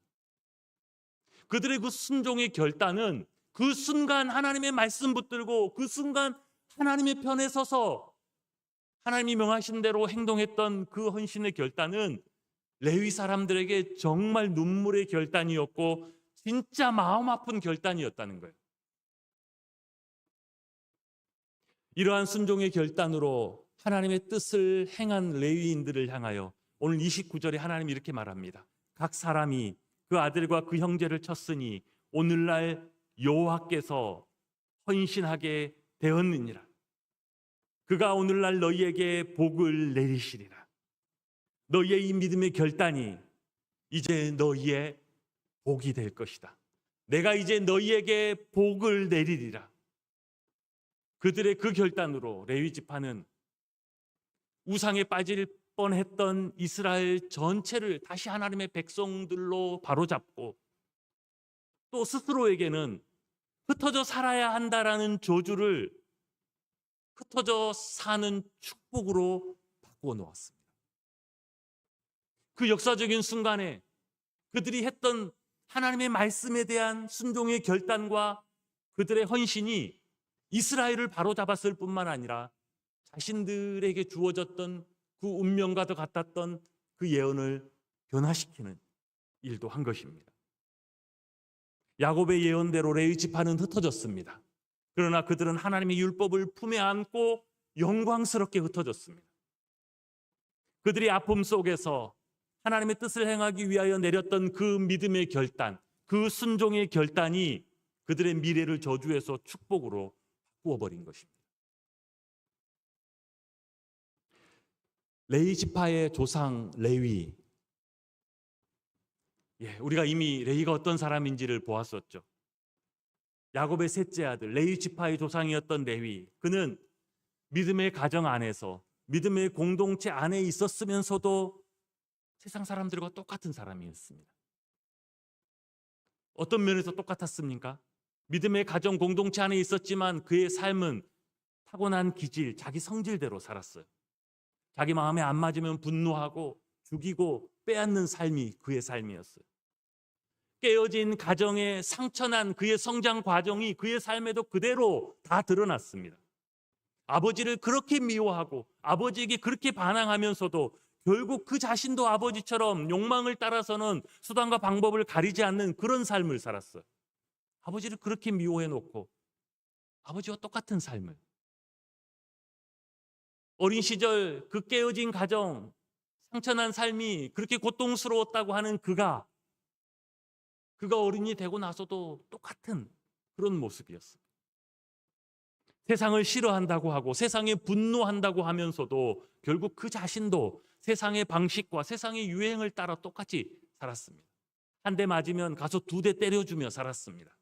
그들의 그 순종의 결단은 그 순간 하나님의 말씀 붙들고 그 순간 하나님의 편에 서서 하나님이 명하신 대로 행동했던 그 헌신의 결단은 레위 사람들에게 정말 눈물의 결단이었고 진짜 마음 아픈 결단이었다는 거예요. 이러한 순종의 결단으로 하나님의 뜻을 행한 레위인들을 향하여 오늘 29절에 하나님이 이렇게 말합니다. 각 사람이 그 아들과 그 형제를 쳤으니 오늘날 여호와께서 헌신하게 되었느니라. 그가 오늘날 너희에게 복을 내리시리라. 너희의 이 믿음의 결단이 이제 너희의 복이 될 것이다. 내가 이제 너희에게 복을 내리리라. 그들의 그 결단으로 레위 지파는 우상에 빠질 뻔했던 이스라엘 전체를 다시 하나님의 백성들로 바로잡고 또 스스로에게는 흩어져 살아야 한다라는 저주를 흩어져 사는 축복으로 바꾸어 놓았습니다. 그 역사적인 순간에 그들이 했던 하나님의 말씀에 대한 순종의 결단과 그들의 헌신이 이스라엘을 바로잡았을 뿐만 아니라 자신들에게 주어졌던 그 운명과도 같았던 그 예언을 변화시키는 일도 한 것입니다. 야곱의 예언대로 레위 지파는 흩어졌습니다. 그러나 그들은 하나님의 율법을 품에 안고 영광스럽게 흩어졌습니다. 그들이 아픔 속에서 하나님의 뜻을 행하기 위하여 내렸던 그 믿음의 결단, 그 순종의 결단이 그들의 미래를 저주에서 축복으로 바꾸어버린 것입니다. 레위 지파의 조상 레위, 우리가 이미 레위가 어떤 사람인지를 보았었죠. 야곱의 셋째 아들, 레위 지파의 조상이었던 레위, 그는 믿음의 가정 안에서 믿음의 공동체 안에 있었으면서도 세상 사람들과 똑같은 사람이었습니다. 어떤 면에서 똑같았습니까? 믿음의 가정 공동체 안에 있었지만 그의 삶은 타고난 기질, 자기 성질대로 살았어요. 자기 마음에 안 맞으면 분노하고 죽이고 빼앗는 삶이 그의 삶이었어요. 깨어진 가정에 상처난 그의 성장 과정이 그의 삶에도 그대로 다 드러났습니다. 아버지를 그렇게 미워하고 아버지에게 그렇게 반항하면서도 결국 그 자신도 아버지처럼 욕망을 따라서는 수단과 방법을 가리지 않는 그런 삶을 살았어요. 아버지를 그렇게 미워해놓고 아버지와 똑같은 삶을. 어린 시절 그 깨어진 가정, 상처난 삶이 그렇게 고통스러웠다고 하는 그가 어른이 되고 나서도 똑같은 그런 모습이었어요. 세상을 싫어한다고 하고 세상에 분노한다고 하면서도 결국 그 자신도 세상의 방식과 세상의 유행을 따라 똑같이 살았습니다. 한 대 맞으면 가서 2대 때려주며 살았습니다.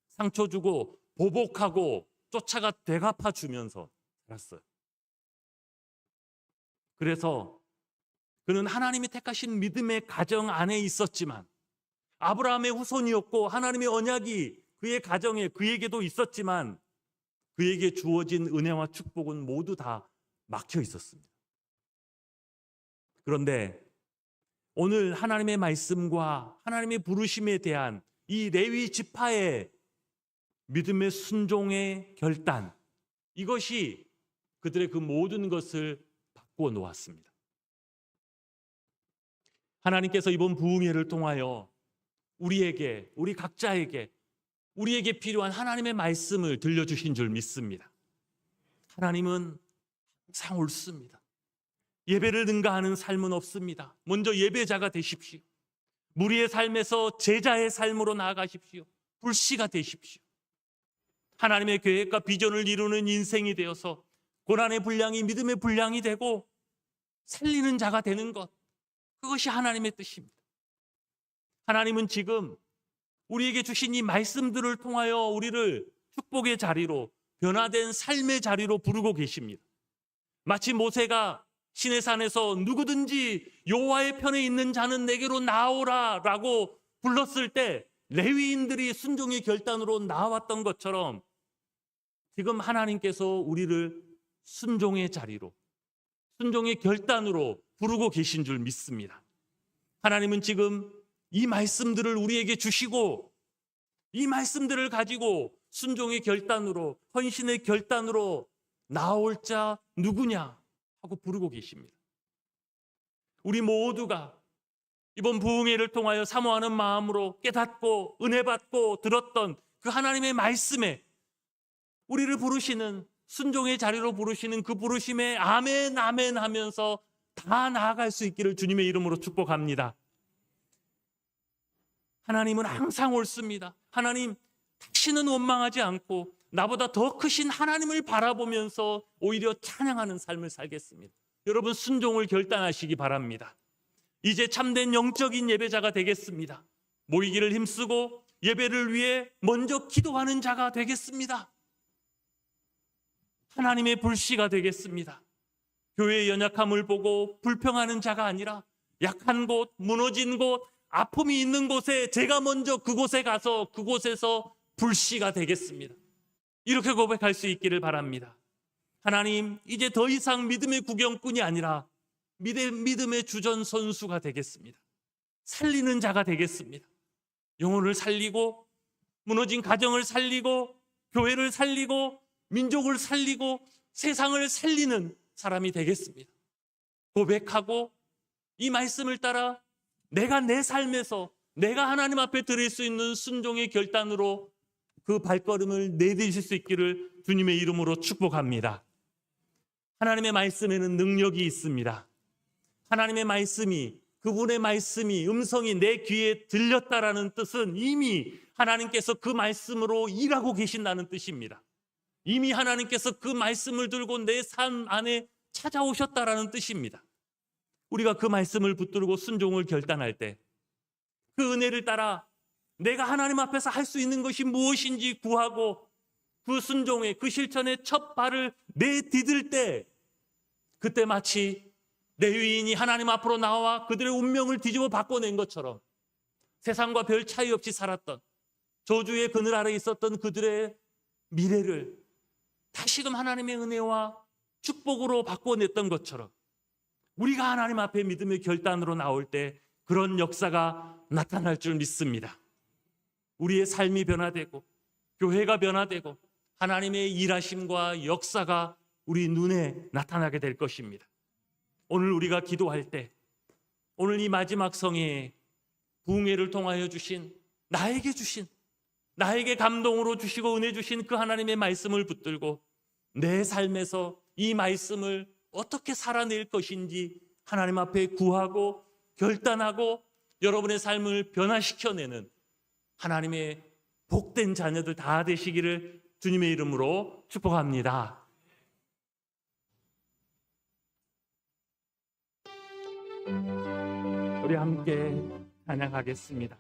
상처 주고 보복하고 쫓아가 되갚아 주면서 살았어요. 그래서 그는 하나님이 택하신 믿음의 가정 안에 있었지만 아브라함의 후손이었고 하나님의 언약이 그의 가정에 그에게도 있었지만 그에게 주어진 은혜와 축복은 모두 다 막혀 있었습니다. 그런데 오늘 하나님의 말씀과 하나님의 부르심에 대한 이 레위 지파의 믿음의 순종의 결단, 이것이 그들의 그 모든 것을 바꾸어 놓았습니다. 하나님께서 이번 부흥회를 통하여 우리 각자에게 우리에게 필요한 하나님의 말씀을 들려주신 줄 믿습니다. 하나님은 항상 옳습니다. 예배를 능가하는 삶은 없습니다. 먼저 예배자가 되십시오. 우리의 삶에서 제자의 삶으로 나아가십시오. 불씨가 되십시오. 하나님의 계획과 비전을 이루는 인생이 되어서 고난의 분량이 믿음의 분량이 되고 살리는 자가 되는 것, 그것이 하나님의 뜻입니다. 하나님은 지금 우리에게 주신 이 말씀들을 통하여 우리를 축복의 자리로, 변화된 삶의 자리로 부르고 계십니다. 마치 모세가 시내산에서 누구든지 여호와의 편에 있는 자는 내게로 나오라 라고 불렀을 때 레위인들이 순종의 결단으로 나왔던 것처럼 지금 하나님께서 우리를 순종의 자리로, 순종의 결단으로 부르고 계신 줄 믿습니다. 하나님은 지금 이 말씀들을 우리에게 주시고 이 말씀들을 가지고 순종의 결단으로, 헌신의 결단으로 나올 자 누구냐 하고 부르고 계십니다. 우리 모두가 이번 부흥회를 통하여 사모하는 마음으로 깨닫고 은혜 받고 들었던 그 하나님의 말씀에 우리를 부르시는, 순종의 자리로 부르시는 그 부르심에 아멘 아멘 하면서 다 나아갈 수 있기를 주님의 이름으로 축복합니다. 하나님은 항상 옳습니다. 하나님 다시는 원망하지 않고 나보다 더 크신 하나님을 바라보면서 오히려 찬양하는 삶을 살겠습니다. 여러분, 순종을 결단하시기 바랍니다. 이제 참된 영적인 예배자가 되겠습니다. 모이기를 힘쓰고 예배를 위해 먼저 기도하는 자가 되겠습니다. 하나님의 불씨가 되겠습니다. 교회의 연약함을 보고 불평하는 자가 아니라 약한 곳, 무너진 곳, 아픔이 있는 곳에 제가 먼저 그곳에 가서 그곳에서 불씨가 되겠습니다. 이렇게 고백할 수 있기를 바랍니다. 하나님, 이제 더 이상 믿음의 구경꾼이 아니라 믿음의 주전 선수가 되겠습니다. 살리는 자가 되겠습니다. 영혼을 살리고 무너진 가정을 살리고 교회를 살리고 민족을 살리고 세상을 살리는 사람이 되겠습니다. 고백하고 이 말씀을 따라 내가 내 삶에서 내가 하나님 앞에 드릴 수 있는 순종의 결단으로 그 발걸음을 내디딜 수 있기를 주님의 이름으로 축복합니다. 하나님의 말씀에는 능력이 있습니다. 하나님의 말씀이, 그분의 말씀이, 음성이 내 귀에 들렸다라는 뜻은 이미 하나님께서 그 말씀으로 일하고 계신다는 뜻입니다. 이미 하나님께서 그 말씀을 들고 내 삶 안에 찾아오셨다라는 뜻입니다. 우리가 그 말씀을 붙들고 순종을 결단할 때 그 은혜를 따라 내가 하나님 앞에서 할 수 있는 것이 무엇인지 구하고 그 순종에, 그 실천에 첫 발을 내디딜 때 그때 마치 레위인이 하나님 앞으로 나와 그들의 운명을 뒤집어 바꿔낸 것처럼 세상과 별 차이 없이 살았던, 저주의 그늘 아래 있었던 그들의 미래를 다시금 하나님의 은혜와 축복으로 바꿔냈던 것처럼 우리가 하나님 앞에 믿음의 결단으로 나올 때 그런 역사가 나타날 줄 믿습니다. 우리의 삶이 변화되고 교회가 변화되고 하나님의 일하심과 역사가 우리 눈에 나타나게 될 것입니다. 오늘 우리가 기도할 때, 오늘 이 마지막 성회에 부흥회를 통하여 주신, 나에게 감동으로 주시고 은혜 주신 그 하나님의 말씀을 붙들고 내 삶에서 이 말씀을 어떻게 살아낼 것인지 하나님 앞에 구하고 결단하고 여러분의 삶을 변화시켜내는 하나님의 복된 자녀들 다 되시기를 주님의 이름으로 축복합니다. 우리 함께 찬양하겠습니다.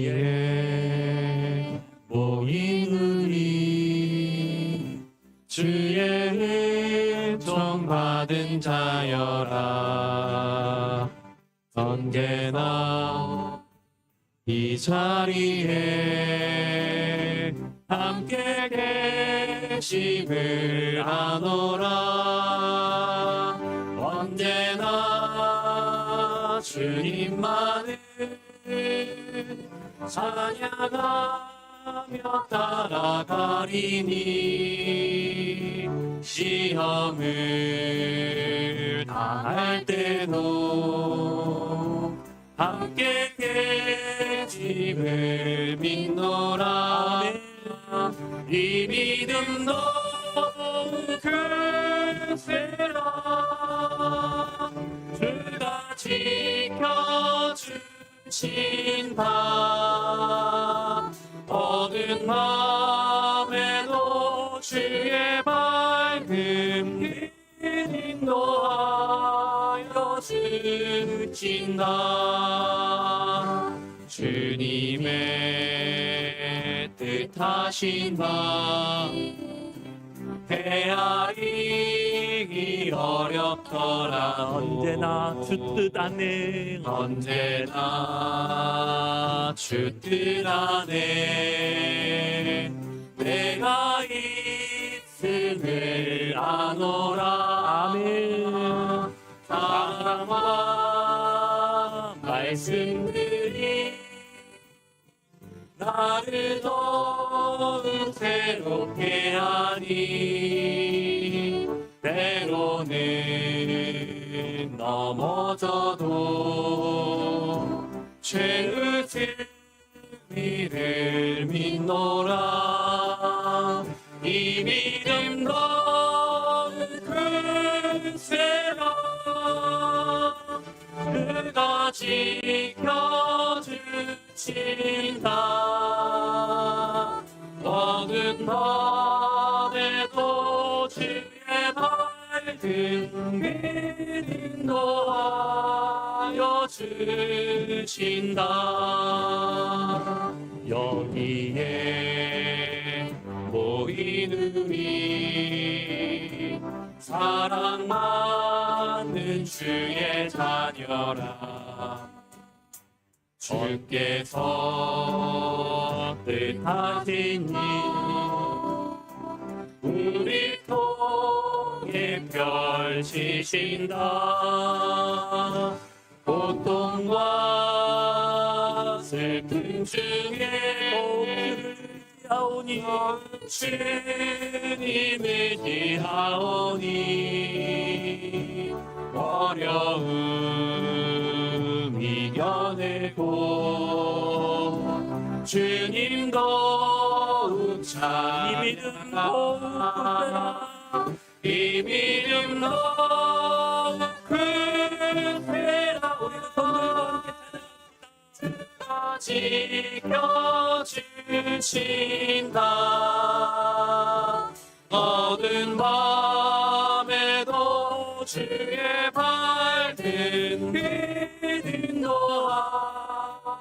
여기에 모인 우리 주의 은총 받은 자여라. 언제나 이 자리에 함께 계심을 아노라. 언제나 주님만을 찬양하며 따라가리니 시험을 당할 때도 함께 계심을 믿음을 믿노라. 이 믿음도 글쎄라. 주가 지켜주신 바 어두운 밤에도 주의 밝음 인도하여 주신다. 주님의 뜻하신 바 헤아리기 어렵더라도 언제나 주 뜻 안에 언제나 주 뜻 안에 내가 있음을 아노라. 아멘. 사랑과 말씀들이 나를 더욱 새롭게 하니 때로는 넘어져도 죄의 의를 믿노라. 이 믿음 너는 글쎄라. 그가 지켜주신다. 어두운 밤에도 주의 밝은 빛 인도하여 주신다. 여기에 모인 우리 사랑 많은 주의 자녀라. 주께서 뜻하신 일 우리 통해 펼치신다. 고통과 슬픔 중에 하오니 주님을 지하오니 어려움 이겨내고 주님 더욱 잘 이 믿음 더욱 이 믿음 더욱 크세라. 지켜주신다. 어두운 밤에도 주의 밝은 빛 인도하여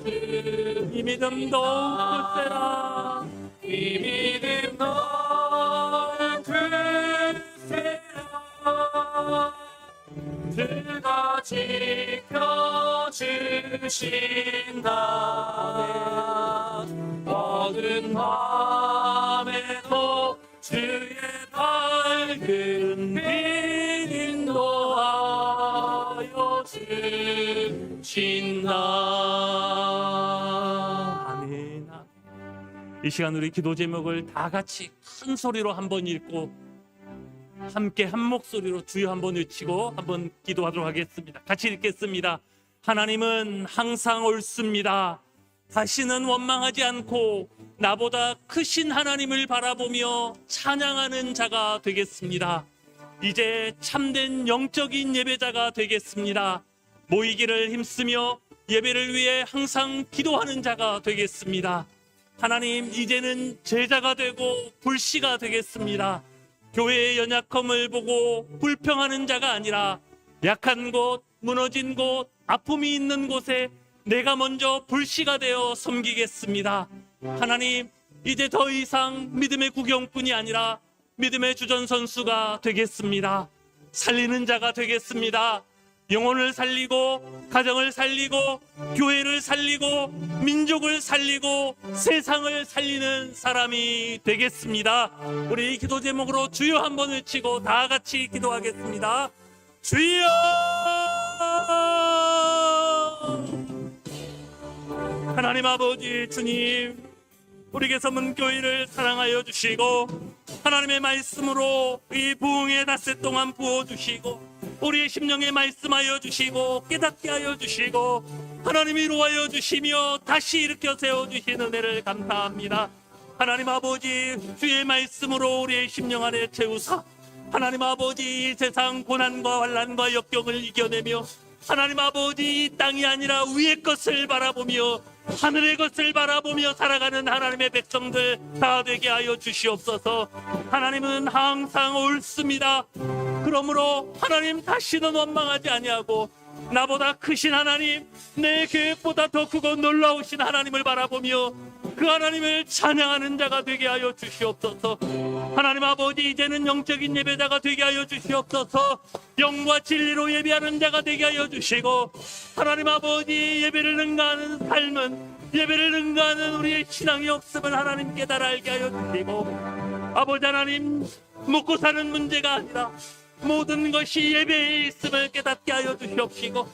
이 믿음 더욱 크세라. 이 믿음 더욱 크세라. 주가 지켜주신다. 어두운 밤에도 주의 밝은 빛 인도하여 주신다. 아멘. 이 시간 우리 기도 제목을 다 같이 큰 소리로 한번 읽고 함께 한 목소리로 주여 한번 외치고 한번 기도하도록 하겠습니다. 같이 읽겠습니다. 하나님은 항상 옳습니다. 다시는 원망하지 않고 나보다 크신 하나님을 바라보며 찬양하는 자가 되겠습니다. 이제 참된 영적인 예배자가 되겠습니다. 모이기를 힘쓰며 예배를 위해 항상 기도하는 자가 되겠습니다. 하나님, 이제는 제자가 되고 불씨가 되겠습니다. 교회의 연약함을 보고 불평하는 자가 아니라 약한 곳, 무너진 곳, 아픔이 있는 곳에 내가 먼저 불씨가 되어 섬기겠습니다. 하나님, 이제 더 이상 믿음의 구경꾼이 아니라 믿음의 주전선수가 되겠습니다. 살리는 자가 되겠습니다. 영혼을 살리고 가정을 살리고 교회를 살리고 민족을 살리고 세상을 살리는 사람이 되겠습니다. 우리 기도 제목으로 주여 한번 외치고 다 같이 기도하겠습니다. 주여! 하나님 아버지 주님, 우리에게 문교회를 사랑하여 주시고 하나님의 말씀으로 이 부흥의 닷새 동안 부어주시고 우리의 심령에 말씀하여 주시고 깨닫게 하여 주시고 하나님 위로하여 주시며 다시 일으켜 세워주신 은혜를 감사합니다. 하나님 아버지, 주의 말씀으로 우리의 심령 안에 채우사 하나님 아버지, 이 세상 고난과 환난과 역경을 이겨내며 하나님 아버지, 이 땅이 아니라 위의 것을 바라보며 하늘의 것을 바라보며 살아가는 하나님의 백성들 다 되게 하여 주시옵소서. 하나님은 항상 옳습니다. 그러므로 하나님 다시는 원망하지 아니하고 나보다 크신 하나님, 내 계획보다 더 크고 놀라우신 하나님을 바라보며 그 하나님을 찬양하는 자가 되게 하여 주시옵소서. 하나님 아버지, 이제는 영적인 예배자가 되게 하여 주시옵소서. 영과 진리로 예배하는 자가 되게 하여 주시고 하나님 아버지, 예배를 능가하는 삶은, 예배를 능가하는 우리의 신앙이 없음을 하나님 깨달아 알게 하여 주시고 아버지 하나님, 먹고 사는 문제가 아니라 모든 것이 예배에 있음을 깨닫게 하여 주시옵시고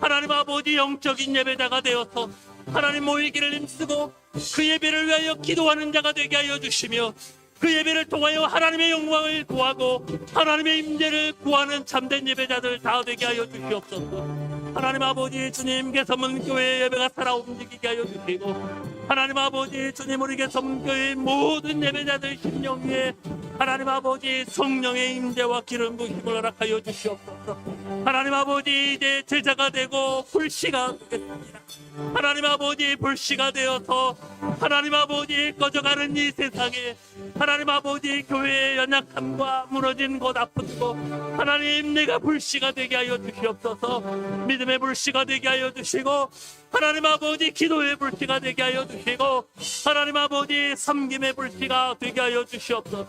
하나님 아버지, 영적인 예배자가 되어서 하나님 모이기를 힘쓰고 그 예배를 위하여 기도하는 자가 되게 하여 주시며 그 예배를 통하여 하나님의 영광을 구하고 하나님의 임재를 구하는 참된 예배자들 다 되게 하여 주시옵소서. 하나님 아버지, 주님 개성문교회 예배가 살아 움직이게 하여 주시고 하나님 아버지, 주님 우리 개성문교회 모든 예배자들 심령 위에 하나님 아버지 성령의 임재와 기름 부심을 허락하여 주시옵소서. 하나님 아버지, 이제 제자가 되고 불씨가 되겠습니다. 하나님 아버지, 불씨가 되어서 하나님 아버지, 꺼져가는 이 세상에 하나님 아버지, 교회의 연약함과 무너진 것 아프고 하나님, 내가 불씨가 되게 하여 주시옵소서. 믿음의 불씨가 되게 하여 주시고 하나님 아버지, 기도의 불씨가 되게 하여 주시고 하나님 아버지, 섬김의 불씨가 되게 하여 주시옵소서.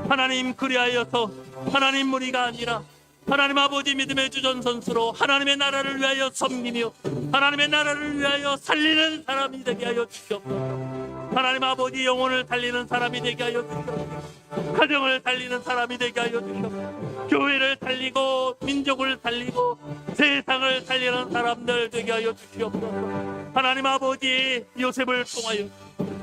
하나님, 그리하여서 하나님 무리가 아니라 하나님 아버지, 믿음의 주전선수로 하나님의 나라를 위하여 섬기며 하나님의 나라를 위하여 살리는 사람이 되게 하여 주시옵소서. 하나님 아버지, 영혼을 살리는 사람이 되게 하여 주시옵소서. 가정을 살리는 사람이 되게 하여 주시옵소서. 교회를 살리고 민족을 살리고 세상을 살리는 사람들 되게 하여 주시옵소서. 하나님 아버지, 요셉을 통하여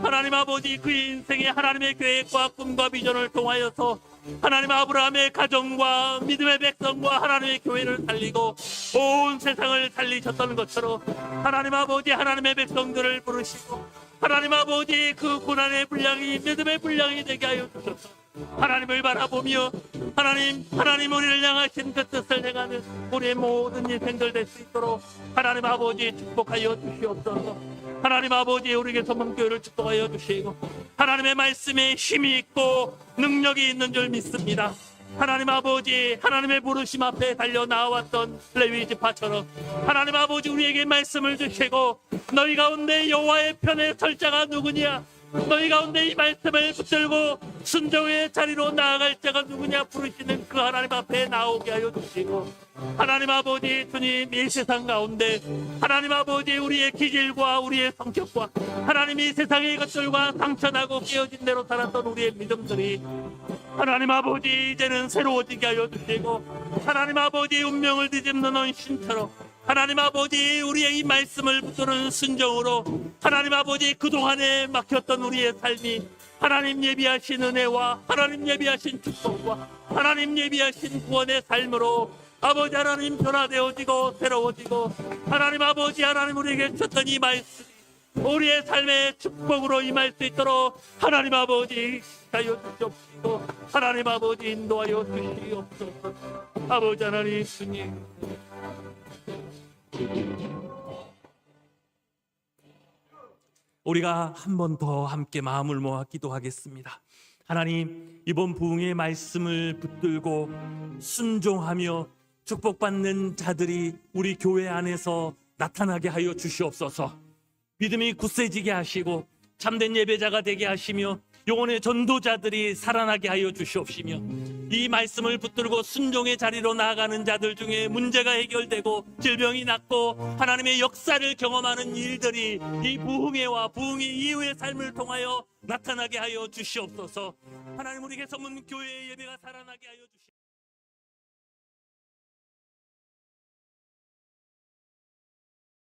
하나님 아버지, 그의 인생에 하나님의 계획과 꿈과 비전을 통하여서 하나님 아브라함의 가정과 믿음의 백성과 하나님의 교회를 살리고 온 세상을 살리셨던 것처럼 하나님 아버지, 하나님의 백성들을 부르시고 하나님 아버지, 그 고난의 분량이 믿음의 분량이 되게 하여 주셔서 하나님을 바라보며 하나님 우리를 향하신 그 뜻을 행하는 우리의 모든 인생들 될 수 있도록 하나님 아버지 축복하여 주시옵소서. 하나님 아버지, 우리에게 소망교회를 축복하여 주시고 하나님의 말씀에 힘이 있고 능력이 있는 줄 믿습니다. 하나님 아버지, 하나님의 부르심 앞에 달려 나왔던 레위 지파처럼 하나님 아버지, 우리에게 말씀을 주시고 너희 가운데 여호와의 편에 설 자가 누구냐, 너희 가운데 이 말씀을 붙들고 순종의 자리로 나아갈 자가 누구냐 부르시는 그 하나님 앞에 나오게 하여 주시고 하나님 아버지, 주님 이 세상 가운데 하나님 아버지, 우리의 기질과 우리의 성격과 하나님 이 세상의 것들과 상처나고 깨어진 대로 살았던 우리의 믿음들이 하나님 아버지, 이제는 새로워지게 하여 주시고 하나님 아버지, 운명을 뒤집는 언신처럼 하나님 아버지, 우리의 이 말씀을 붙드는 순종으로 하나님 아버지, 그동안에 막혔던 우리의 삶이 하나님 예비하신 은혜와 하나님 예비하신 축복과 하나님 예비하신 구원의 삶으로 아버지 하나님 변화되어지고 새로워지고 하나님 아버지, 하나님 우리에게 주셨던 이 말씀이 우리의 삶의 축복으로 임할 수 있도록 하나님 아버지 하여 주시옵시고 하나님 아버지 인도하여 주시옵소서. 아버지 하나님, 주님 우리가 한 번 더 함께 마음을 모아 기도하겠습니다. 하나님, 이번 부흥의 말씀을 붙들고 순종하며 축복받는 자들이 우리 교회 안에서 나타나게 하여 주시옵소서. 믿음이 굳세지게 하시고 참된 예배자가 되게 하시며 영혼의 전도자들이 살아나게 하여 주시옵시며 이 말씀을 붙들고 순종의 자리로 나아가는 자들 중에 문제가 해결되고 질병이 낫고 하나님의 역사를 경험하는 일들이 이 부흥회와 부흥회 이후의 삶을 통하여 나타나게 하여 주시옵소서. 하나님, 우리 개성문 교회의 예배가 살아나게 하여 주시옵소서.